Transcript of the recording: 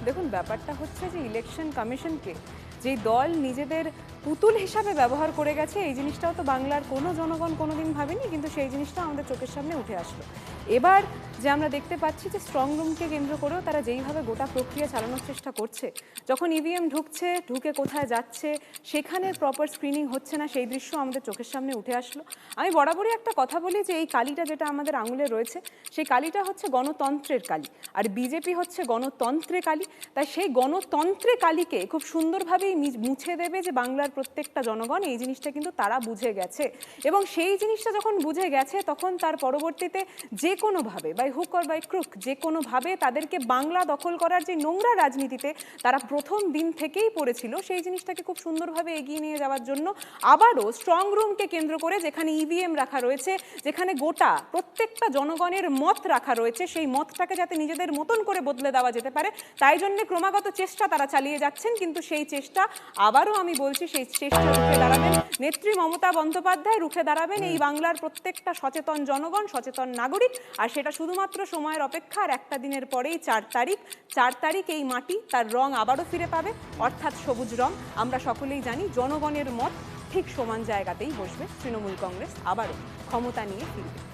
দেখুন ব্যাপারটা হচ্ছে যে ইলেকশন কমিশনকে যেই দল নিজেদের পুতুল হিসাবে ব্যবহার করে গেছে, এই জিনিসটাও তো বাংলার কোনো জনগণ কোনোদিন ভাবেনি, কিন্তু সেই জিনিসটা আমাদের চোখের সামনে উঠে আসলো। এবার যে আমরা দেখতে পাচ্ছি যে স্ট্রং রুমকে কেন্দ্র করেও তারা যেইভাবে গোটা প্রক্রিয়া চালানোর চেষ্টা করছে, যখন ইভিএম ঢুকছে, ঢুকে কোথায় যাচ্ছে, সেখানে প্রপার স্ক্রিনিং হচ্ছে না, সেই দৃশ্য আমাদের চোখের সামনে উঠে আসলো। আমি বরাবরই একটা কথা বলি যে এই কালিটা যেটা আমাদের আঙুলে রয়েছে, সেই কালিটা হচ্ছে গণতন্ত্রের কালি, আর বিজেপি হচ্ছে গণতন্ত্রে কালি। তাই সেই গণতন্ত্রে কালিকে খুব সুন্দরভাবেই মুছে দেবে যে বাংলার প্রত্যেকটা জনগণ, এই জিনিসটা কিন্তু তারা বুঝে গেছে। এবং সেই জিনিসটা যখন বুঝে গেছে, তখন তার পরবর্তীতে যে কোনোভাবে by hook or by crook, যে কোনোভাবে তাদেরকে বাংলা দখল করার যে নোংরা রাজনীতিতে তারা প্রথম দিন থেকেই পড়েছিল, সেই জিনিসটাকে খুব সুন্দরভাবে এগিয়ে নিয়ে যাওয়ার জন্য আবারও স্ট্রং রুমকে কেন্দ্র করে, যেখানে ইভিএম রাখা রয়েছে, যেখানে গোটা প্রত্যেকটা জনগণের মত রাখা রয়েছে, সেই মতটাকে যাতে নিজেদের মতন করে বদলে দেওয়া যেতে পারে, তাই জন্য ক্রমাগত চেষ্টা তারা চালিয়ে যাচ্ছেন। কিন্তু সেই চেষ্টা, আবারও আমি বলছি, সেই চেষ্টা রুখে দাঁড়াবেন নেত্রী মমতা বন্দ্যোপাধ্যায়, রুখে দাঁড়াবেন এই বাংলার প্রত্যেকটা সচেতন জনগণ, সচেতন নাগরিক। আর সেটা শুধুমাত্র সময়ের অপেক্ষা। আর একটা দিনের পরেই 4 তারিখ এই মাটি তার রং আবারও ফিরে পাবে, অর্থাৎ সবুজ রং। আমরা সকলেই জানি জনগণের মত ঠিক সমান জায়গাতেই বসবে, তৃণমূল কংগ্রেস আবারও ক্ষমতা নিয়ে ফিরবে।